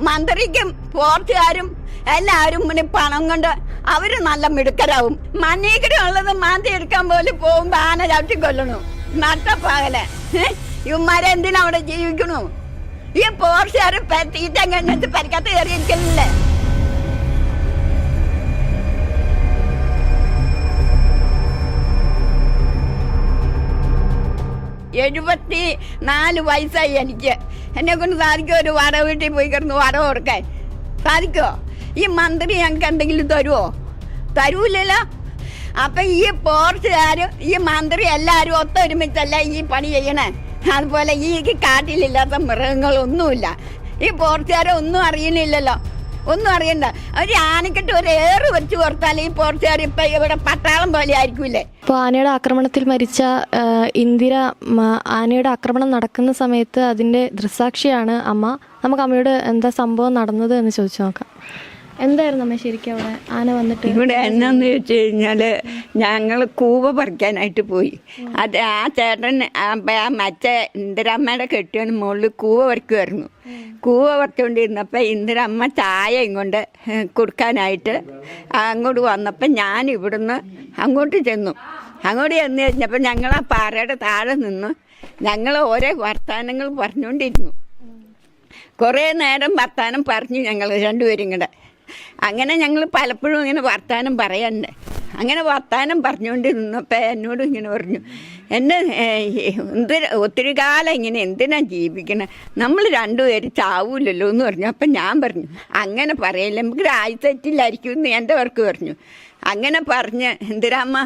മന്ത്രിക്കും പോർച്ചുകാരും എല്ലാവരും പണം കൊണ്ട് അവര് നല്ല മിടുക്കരാവും. മണ്ണീക്കരുള്ളത് മാന്തി എടുക്കാൻ പോലും പോകുമ്പോ ആന ചവിട്ടിക്കൊല്ലണു. നട്ടപ്പാകലെ ഇവന്മാരെ എന്തിനാ അവിടെ ജീവിക്കണു? ഈ പോർച്ചുകാര് തീറ്റ കഴിഞ്ഞിട്ട് പരിക്കത്ത് കയറിയിരിക്കണില്ലേ? 74 വയസ്സായി എനിക്ക്. എന്നെ കൊണ്ട് സാധിക്കുമോ ഒരു വാടക വീട്ടിൽ പോയി കിടന്ന് വാടക കൊടുക്കാൻ? സാധിക്കുമോ? ഈ മന്ത്രി ഞങ്ങൾക്ക് എന്തെങ്കിലും തരുമോ? തരൂലല്ലോ. അപ്പൊ ഈ പോർച്ചുകാരും ഈ മന്ത്രി എല്ലാവരും ഒത്തൊരുമിച്ചല്ല ഈ പണി ചെയ്യണേ. അതുപോലെ ഈ കാട്ടിലില്ലാത്ത മൃഗങ്ങളൊന്നുമില്ല. ഈ പോർച്ചുകാരൊന്നും അറിയുന്നില്ലല്ലോ, ഒന്നും അറിയണ്ട. ഒരു ആനക്കെട്ട് ഒരു ഏറ് വെച്ച് കൊടുത്താൽ ഈ പോർച്ചുകാർ ഇപ്പൊ ഇവിടെ പട്ടാളം പോലെ ആയിരിക്കൂലേ. ഇപ്പോൾ ആനയുടെ ആക്രമണത്തിൽ മരിച്ച ഇന്ദിര, ആനയുടെ ആക്രമണം നടക്കുന്ന സമയത്ത് അതിൻ്റെ ദൃക്സാക്ഷിയാണ് അമ്മ. നമുക്ക് അമ്മയോട് എന്താ സംഭവം നടന്നത് എന്ന് ചോദിച്ചു നോക്കാം. എന്തായിരുന്നു അമ്മ ശരിക്കും അവിടെ ആന വന്നിട്ട്? ഇവിടെ എന്നാന്ന് ചോദിച്ചു കഴിഞ്ഞാല് ഞങ്ങൾ കൂവ പറിക്കാനായിട്ട് പോയി. അത് ആ ചേട്ടൻ മറ്റേ ഇന്ദിരമ്മയുടെ കെട്ടിയാണ് മുകളിൽ കൂവ പറിക്കുമായിരുന്നു. കൂവ പറിച്ചുകൊണ്ടിരുന്നപ്പോൾ ഇന്ദിരമ്മ ചായയും കൊണ്ട് കൊടുക്കാനായിട്ട് അങ്ങോട്ട് വന്നപ്പോൾ ഞാൻ ഇവിടുന്ന് അങ്ങോട്ട് ചെന്നു. അങ്ങോട്ട് ചെന്ന് കഴിഞ്ഞപ്പോൾ ഞങ്ങൾ ആ പാറയുടെ താഴെ നിന്ന് ഞങ്ങൾ ഓരോ വർത്തമാനങ്ങൾ പറഞ്ഞുകൊണ്ടിരുന്നു. കുറേ നേരം വർത്തമാനം പറഞ്ഞു ഞങ്ങൾ രണ്ടുപേരും കൂടെ. അങ്ങനെ ഞങ്ങൾ പലപ്പോഴും ഇങ്ങനെ വർത്തമാനം പറയാനുണ്ട്. അങ്ങനെ വർത്തമാനം പറഞ്ഞുകൊണ്ട് നിന്നപ്പോൾ എന്നോട് ഇങ്ങനെ പറഞ്ഞു, ഒത്തിരി കാലം ഇങ്ങനെ എന്തിനാ ജീവിക്കണേ, നമ്മൾ രണ്ടുപേരും ചാവൂലല്ലോ എന്ന് പറഞ്ഞു. അപ്പം ഞാൻ പറഞ്ഞു, അങ്ങനെ പറയില്ല, നമുക്ക് ആയുസറ്റില്ലായിരിക്കും എന്ന് എൻ്റെ പേർക്ക് പറഞ്ഞു. അങ്ങനെ പറഞ്ഞ് ഇന്ദിരാമ്മ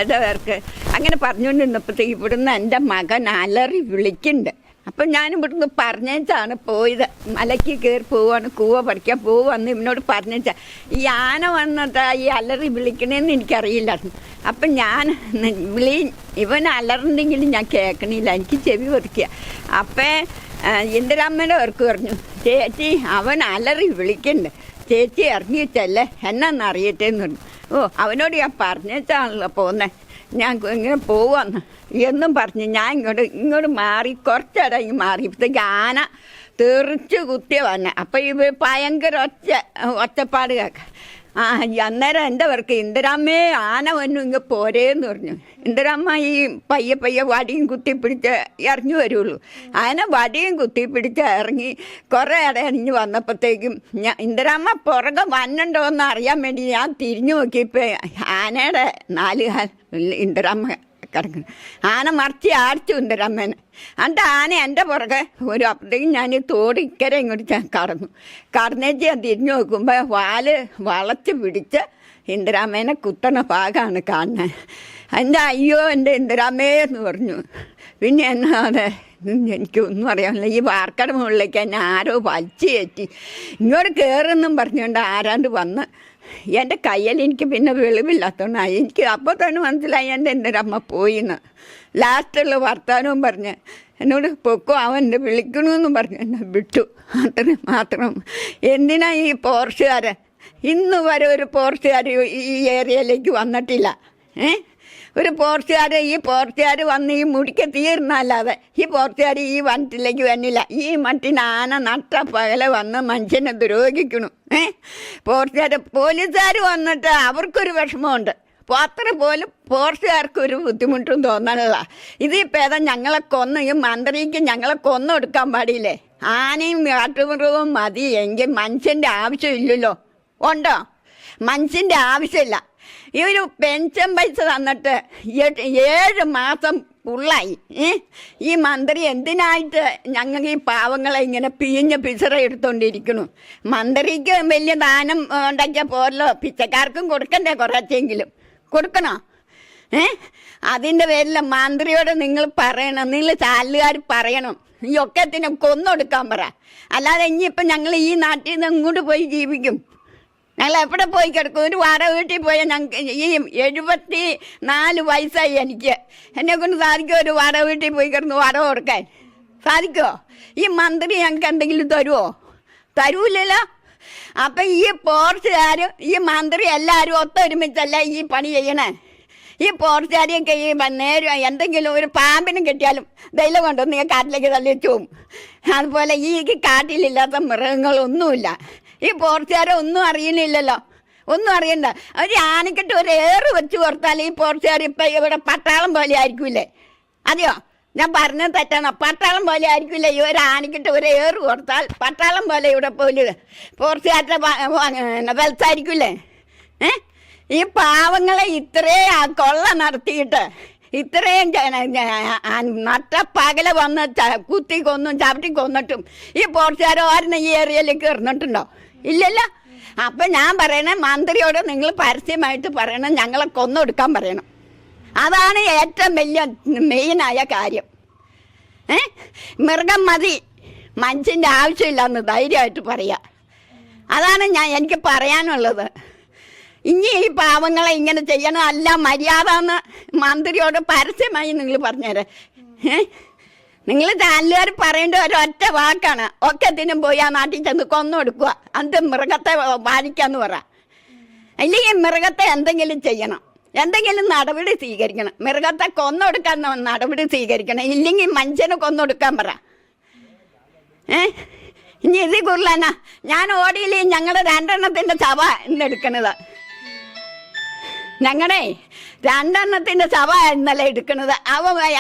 എൻ്റെ പേർക്ക് അങ്ങനെ പറഞ്ഞുകൊണ്ടിരുന്നപ്പോഴത്തേക്ക് ഇവിടുന്ന് എൻ്റെ മകൻ അലറി വിളിക്കുന്നുണ്ട്. അപ്പം ഞാൻ ഇവിടുന്ന് പറഞ്ഞേച്ചാണ് പോയത്. മലയ്ക്ക് കയറി പോവാണ്, കൂവ പറിക്കാൻ പോവാന്ന് ഇവനോട് പറഞ്ഞേച്ചാ. ഈ ആന വന്നിട്ട് ഈ അലറി വിളിക്കണേന്ന് എനിക്കറിയില്ലായിരുന്നു. അപ്പം ഞാൻ ഇവൻ അലറിണ്ടെങ്കിലും ഞാൻ കേൾക്കണില്ല, എനിക്ക് ചെവി പൊറിക്കുക. അപ്പം ഇന്ദിരാമ്മയുടെ പേർക്ക് പറഞ്ഞു, ചേച്ചി അവൻ അലറി വിളിക്കണ്ട്, ചേച്ചി ഇറങ്ങി വെച്ചല്ലേ എന്നാന്നറിയട്ടെ എന്ന് പറഞ്ഞു. ഓ അവനോട് ഞാൻ പറഞ്ഞേച്ചാണല്ലോ പോന്നെ, ഞാൻ ഇങ്ങനെ പോവാന്ന് എന്നും പറഞ്ഞ് ഞാൻ ഇങ്ങോട്ട് മാറി കുറച്ചിടങ്ങി മാറിയപ്പോഴത്തേക്ക് ആന തെറിച്ച് കുത്തിയ വന്നെ. അപ്പം ഇവ ഭയങ്കര ഒച്ചപ്പാട് കേൾക്കാം. അന്നേരം എൻ്റെ പേർക്ക് ഇന്ദിരാമ്മേ ആന വന്നു ഇങ്ങ് പോരേന്ന് പറഞ്ഞു. ഇന്ദിരാമ്മ ഈ പയ്യെ വടിയും കുത്തിപ്പിടിച്ച് ഇറങ്ങി വരുള്ളൂ. ആന വടിയും കുത്തിപ്പിടിച്ച് ഇറങ്ങി കുറേ ഇടയണിഞ്ഞ് വന്നപ്പോഴത്തേക്കും ഇന്ദിരാമ്മ പുറകെ വന്നുണ്ടോ എന്ന് അറിയാൻ വേണ്ടി ഞാൻ തിരിഞ്ഞു നോക്കിയപ്പോൾ ആനയുടെ 4 കാൽ ഇന്ദിരാമ്മ കിടക്കുന്നു. ആന മറിച്ച് ആടിച്ചു ഇന്ദിരാമ്മേനെ. എന്നിട്ട് ആന എൻ്റെ പുറകെ ഒരു അപ്പോഴത്തേക്കും ഞാൻ ഈ തോടിക്കരെ ഇങ്ങോട്ട് ഞാൻ കടന്നേച്ച് ഞാൻ തിരിഞ്ഞു നോക്കുമ്പോൾ വാല് വളച്ച് പിടിച്ച് ഇന്ദിരാമ്മേനെ കുത്തണ ഭാഗമാണ് കാണുന്നത്. എൻ്റെ അയ്യോ എൻ്റെ ഇന്ദിരാമ്മേ എന്ന് പറഞ്ഞു. പിന്നെ എന്നാ അതെ എനിക്കൊന്നും അറിയാമില്ല. ഈ വാർക്കട മുകളിലേക്ക് എന്നെ ആരോ വലിച്ചു കയറ്റി ഇങ്ങോട്ട് കയറുമെന്നും പറഞ്ഞുകൊണ്ട് ആരാണ്ട് വന്ന് എൻ്റെ കയ്യിൽ എനിക്ക് പിന്നെ വെളിവില്ലാത്തതുകൊണ്ടായി. എനിക്ക് അപ്പോൾ തന്നെ മനസ്സിലായി എൻ്റെ ഇന്ദിരമ്മ പോയിന്ന്. ലാസ്റ്റുള്ള വർത്താനവും പറഞ്ഞ് എന്നോട് പൊക്കോ അവൻ്റെ വിളിക്കണമെന്നും പറഞ്ഞു എന്നെ വിട്ടു. മാത്രം എന്തിനാ ഈ പോർച്ചുകാരൻ ഇന്ന് വരെ ഒരു പോർച്ചുകാർ ഈ ഏരിയയിലേക്ക് വന്നിട്ടില്ല. ഒരു ഈ പോർച്ചുകാർ വന്ന് ഈ മുടിക്ക് തീർന്നല്ലാതെ ഈ പോർച്ചുകാർ ഈ വനത്തിലേക്ക് വന്നില്ല. ഈ മറ്റിന് ആന നട്ട പകലെ വന്ന് മനുഷ്യനെ ദ്രോഹിക്കണം. പോലീസുകാർ വന്നിട്ട് അവർക്കൊരു വിഷമമുണ്ട്. അത്ര പോലും പോർച്ചുകാർക്കൊരു ബുദ്ധിമുട്ടും തോന്നാനുള്ള. ഇത് ഈ ഭേദം ഞങ്ങളെ ഈ മന്ത്രിക്ക് ഞങ്ങളെ കൊന്നൊടുക്കാൻ പാടില്ലേ? ആനയും കാട്ടുമൃഗവും മതി എങ്കിൽ മനുഷ്യൻ്റെ ആവശ്യമില്ലല്ലോ. ഉണ്ടോ? മനുഷ്യൻ്റെ ആവശ്യമില്ല. ഈ ഒരു പെൻഷൻ പൈസ തന്നിട്ട് 7 മാസം ഫുള്ളായി. ഈ മന്ത്രി എന്തിനായിട്ട് ഞങ്ങൾ ഈ പാവങ്ങളെ ഇങ്ങനെ പിസറ എടുത്തോണ്ടിരിക്കണു? മന്ത്രിക്ക് വലിയ ദാനം ഉണ്ടാക്കിയാൽ പോരല്ലോ, പിച്ചക്കാർക്കും കൊടുക്കണ്ടേ കുറച്ചെങ്കിലും കൊടുക്കണോ? അതിൻ്റെ പേരിൽ മന്ത്രിയോട് നിങ്ങൾ പറയണം, നിങ്ങൾ ചാനലുകാർ പറയണം, ഈ ഒക്കത്തിനെ കൊന്നൊടുക്കാൻ പറ. അല്ലാതെ ഇനിയിപ്പം ഞങ്ങൾ ഈ നാട്ടിൽ നിന്ന് ഇങ്ങോട്ട് പോയി ജീവിക്കും? ഞങ്ങൾ എവിടെ പോയി കിടക്കും? ഒരു വാടക വീട്ടിൽ പോയാൽ ഞങ്ങൾക്ക് ഈ 74 വയസ്സായി എനിക്ക്. എന്നെ കൊണ്ട് സാധിക്കുമോ ഒരു വാടക വീട്ടിൽ പോയി കിടന്ന് വാടക കൊടുക്കാൻ? സാധിക്കുമോ? ഈ മന്ത്രി ഞങ്ങൾക്ക് എന്തെങ്കിലും തരുമോ? തരൂലല്ലോ. അപ്പം ഈ പോർച്ചുകാരും ഈ മന്ത്രി എല്ലാവരും ഒത്തൊരുമിച്ചല്ല ഈ പണി ചെയ്യണേ. ഈ പോർച്ചുകാരിയൊക്കെ ഈ നേരം എന്തെങ്കിലും ഒരു പാമ്പിനും കിട്ടിയാലും ദൈവം കൊണ്ടൊന്ന് ഈ കാട്ടിലേക്ക് തള്ളി വെച്ച് പോകും. അതുപോലെ ഈ കാട്ടിലില്ലാത്ത മൃഗങ്ങളൊന്നുമില്ല. ഈ പോർച്ചുകാരെ ഒന്നും അറിയുന്നില്ലല്ലോ, ഒന്നും അറിയണ്ട. ഒരു ആനക്കെട്ട് ഒരു ഏറ് വെച്ച് കൊടുത്താൽ ഈ പോർച്ചുകാർ ഇപ്പം ഇവിടെ പട്ടാളം പോലെ ആയിരിക്കൂലേ? അതെയോ? ഞാൻ പറഞ്ഞത് തെറ്റാണോ? പട്ടാളം പോലെ ആയിരിക്കില്ല. ഈ ഒരു ആനക്കിട്ട് ഒരു ഏറ് കൊടുത്താൽ പട്ടാളം പോലെ ഇവിടെ പോലും പോർച്ചുകാരുടെ വെൽസായിരിക്കില്ലേ? ഈ പാവങ്ങളെ ഇത്രയും കൊള്ള നടത്തിയിട്ട് ഇത്രയും നട്ടപ്പകല വന്ന് കുത്തി കൊന്നും ചവിട്ടി കൊന്നിട്ടും ഈ പോർച്ചുകാരോരനെ ഈ ഏരിയയിലേക്ക് എറിഞ്ഞിട്ടുണ്ടോ? ഇല്ലല്ലോ. അപ്പം ഞാൻ പറയണേ, മന്ത്രിയോട് നിങ്ങൾ പരസ്യമായിട്ട് പറയണം, ഞങ്ങളെ കൊന്നൊടുക്കാൻ പറയണം. അതാണ് ഏറ്റവും വലിയ മെയിനായ കാര്യം. മൃഗം മതി, മനുഷ്യൻ്റെ ആവശ്യമില്ലെന്ന് ധൈര്യമായിട്ട് പറയുക. അതാണ് എനിക്ക് പറയാനുള്ളത്. ഇനി ഈ പാവങ്ങളെ ഇങ്ങനെ ചെയ്യണം, അല്ല മര്യാദ എന്ന് മന്ത്രിയോട് പരസ്യമായി നിങ്ങൾ പറഞ്ഞേരെ. നിങ്ങൾ ചാനലുകാർ പറയേണ്ട ഒരൊറ്റ വാക്കാണ്, ഒക്കത്തിനും പോയി ആ നാട്ടിൽ ചെന്ന് കൊന്നു കൊടുക്കുക, അത് മൃഗത്തെ ബാധിക്കാന്ന് പറ. ഇല്ലെങ്കിൽ മൃഗത്തെ എന്തെങ്കിലും ചെയ്യണം, എന്തെങ്കിലും നടപടി സ്വീകരിക്കണം. മൃഗത്തെ കൊന്നൊടുക്കാൻ നടപടി സ്വീകരിക്കണം, ഇല്ലെങ്കിൽ മനുഷ്യനെ കൊന്നൊടുക്കാൻ പറ. ഇനി ഇതിൽ കൂടുതലാ ഞാൻ ഓടിയില്ലേ ഞങ്ങളുടെ 2 സഭ ഇന്നെടുക്കണത്. ഞങ്ങളുടെ 2 സഭ ഇന്നലെ എടുക്കണത്.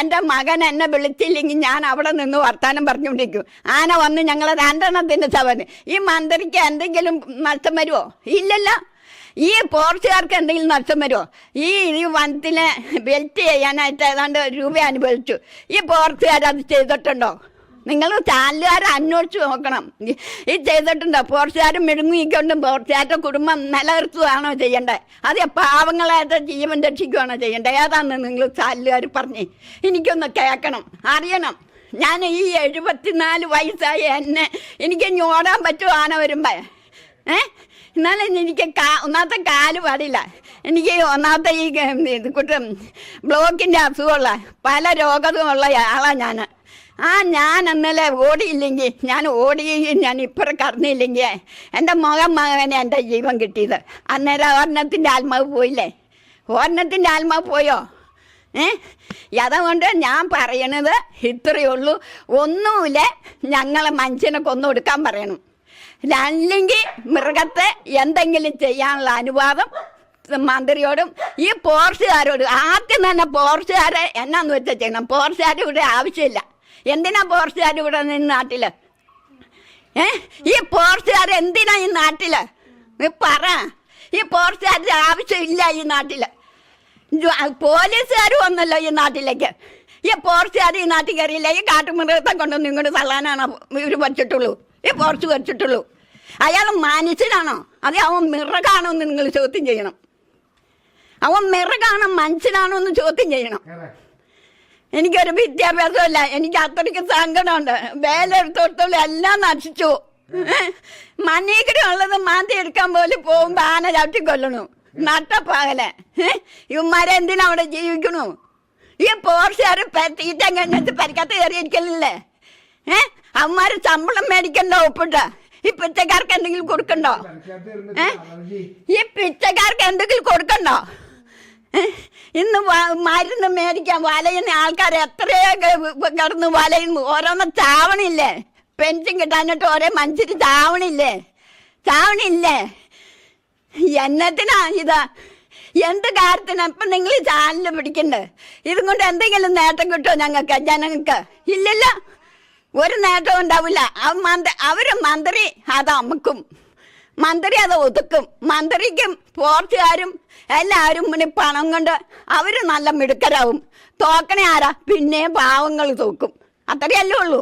എൻ്റെ മകൻ എന്നെ വിളിച്ചില്ലെങ്കിൽ ഞാൻ അവിടെ നിന്ന് വർത്താനം പറഞ്ഞുകൊണ്ടിരിക്കും. ആന വന്ന് ഞങ്ങളെ 2 സഭ. ഈ മന്ത്രിക്ക് എന്തെങ്കിലും നഷ്ടം വരുമോ? ഇല്ലല്ലോ. ഈ പോർച്ചുകാർക്ക് എന്തെങ്കിലും നഷ്ടം വരുമോ? ഈ വനത്തിലെ ബെൽറ്റ് ചെയ്യാനായിട്ട് ഏതാണ്ട് രൂപ അനുഭവിച്ചു. ഈ പോർച്ചുകാരത് ചെയ്തിട്ടുണ്ടോ? നിങ്ങൾ ചാനലുകാർ അന്വേഷിച്ച് നോക്കണം. ഈ ചെയ്തിട്ടുണ്ടോ? പോർച്ചുകാരും മിഴുങ്ങിക്കൊണ്ടും പോർച്ചുകാരുടെ കുടുംബം നിലനിർത്തുകയാണോ ചെയ്യേണ്ടത്? അത് പാവങ്ങളായിട്ട് ജീവൻ രക്ഷിക്കുകയാണോ ചെയ്യേണ്ടത്? ഏതാണെന്ന് നിങ്ങൾ ചാനലുകാർ പറഞ്ഞ് എനിക്കൊന്ന് കേൾക്കണം, അറിയണം. ഞാൻ ഈ 74 വയസ്സായ എനിക്ക് ഇനി ഓടാൻ പറ്റുമോ ആന വരുമ്പോൾ? എന്നാലും എനിക്ക് ഒന്നാമത്തെ കാല് പാടില്ല. എനിക്ക് ഒന്നാമത്തെ ഈ കുട്ടം ബ്ലോക്കിൻ്റെ അസുഖമുള്ള പല രോഗമുള്ള ആളാണ് ഞാൻ ഇന്നലെ ഓടിയില്ലെങ്കിൽ, ഞാൻ ഇപ്പുറം കടന്നില്ലെങ്കിൽ എൻ്റെ മകനെ എൻ്റെ ജീവൻ കിട്ടിയത്. അന്നേരം ഓർണത്തിൻ്റെ ആത്മാവ് പോയില്ലേ? ഓർണത്തിൻ്റെ ആത്മാവ് പോയോ? അതുകൊണ്ട് ഞാൻ പറയണത് ഇത്രയേ ഉള്ളൂ. ഒന്നുമില്ല, ഞങ്ങളെ മനുഷ്യനെ കൊന്നു കൊടുക്കാൻ പറയണം. അല്ലെങ്കിൽ മൃഗത്തെ എന്തെങ്കിലും ചെയ്യാനുള്ള അനുവാദം മന്ത്രിയോടും ഈ പോർച്ചുകാരോട് ആദ്യം തന്നെ പോർച്ചുകാരെ എന്നാന്ന് വെച്ചാൽ ചെയ്യണം. പോർച്ചുകാർ ഇവിടെ ആവശ്യമില്ല. എന്തിനാ പോർച്ചുകാർ ഇവിടെ നിന്ന് നാട്ടില്? ഈ പോർച്ചുകാർ എന്തിനാ ഈ നാട്ടില്? നീ പറ. ഈ പോർച്ചുകാരുടെ ആവശ്യമില്ല ഈ നാട്ടില്. പോലീസുകാർ വന്നല്ലോ ഈ നാട്ടിലേക്ക്. ഈ പോർച്ചുകാർ ഈ നാട്ടിൽ കയറിയില്ല. ഈ കാട്ടുമൃഗത്തെ കൊണ്ടൊന്നും ഇങ്ങോട്ട് തള്ളാനാണോ ഇവർ വച്ചിട്ടുള്ളൂ? ഈ പോർച്ച് വച്ചിട്ടുള്ളൂ. അയാൾ മനുഷ്യനാണോ? അതെ, അവൻ മൃഗാണോ എന്ന് നിങ്ങൾ ചോദ്യം ചെയ്യണം. അവൻ മൃഗാണോ മനുഷ്യനാണോ എന്ന് ചോദ്യം ചെയ്യണം. എനിക്കൊരു വിദ്യാഭ്യാസമില്ല, എനിക്ക് അത്രയ്ക്ക് സങ്കടമുണ്ട്. വേലെടുത്തോടത്തോളം എല്ലാം നശിച്ചു. മനീകരമുള്ളത് മാന്തി എടുക്കാൻ പോലും പോകുമ്പോ ആന ചവിട്ടിക്കൊല്ലണു. നട്ടപ്പാകലെ ഇവന്മാരെ എന്തിനാ അവിടെ ജീവിക്കണു? ഈ പോർച്ചുകാർ തീറ്റ കഴിഞ്ഞിട്ട് പരിക്കത്ത് കയറിയിരിക്കലില്ലേ? അവന്മാര് ശമ്പളം മേടിക്കണ്ട ഒപ്പിട്ട. ഈ പിച്ചക്കാർക്ക് എന്തെങ്കിലും കൊടുക്കണ്ടോ? ഈ പിച്ചക്കാർക്ക് എന്തെങ്കിലും കൊടുക്കണ്ടോ? ഇന്ന് മരുന്ന് മേടിക്കാൻ വലയുന്ന ആൾക്കാർ എത്രയോ കിടന്ന് വലയുന്നു. ഓരോന്നും ചാവണില്ലേ? പെൻഷൻ കിട്ടാനിട്ട് ഓരോ മനുഷ്യര് ചാവണില്ലേ? എന്നത്തിനാ ഇത്? എന്ത് കാര്യത്തിനാ ഇപ്പം നിങ്ങൾ ഈ ചാനല് പിടിക്കണ്ടേ? ഇതും കൊണ്ട് എന്തെങ്കിലും നേട്ടം കിട്ടുമോ ഞങ്ങൾക്ക്, ജനങ്ങൾക്ക്? ഇല്ലല്ലോ, ഒരു നേട്ടവും ഉണ്ടാവില്ല. മന്ത്രി അത് അമുക്കും, മന്ത്രി അത് ഒതുക്കും. മന്ത്രിക്കും പോർച്ചുകാരും എല്ലാവരും മുന്നിൽ പണം കൊണ്ട് അവർ നല്ല മിടുക്കരാവും. തോക്കണേ ആരാ? പിന്നെ പാവങ്ങൾ തോക്കും. അത്രയല്ലേ ഉള്ളൂ.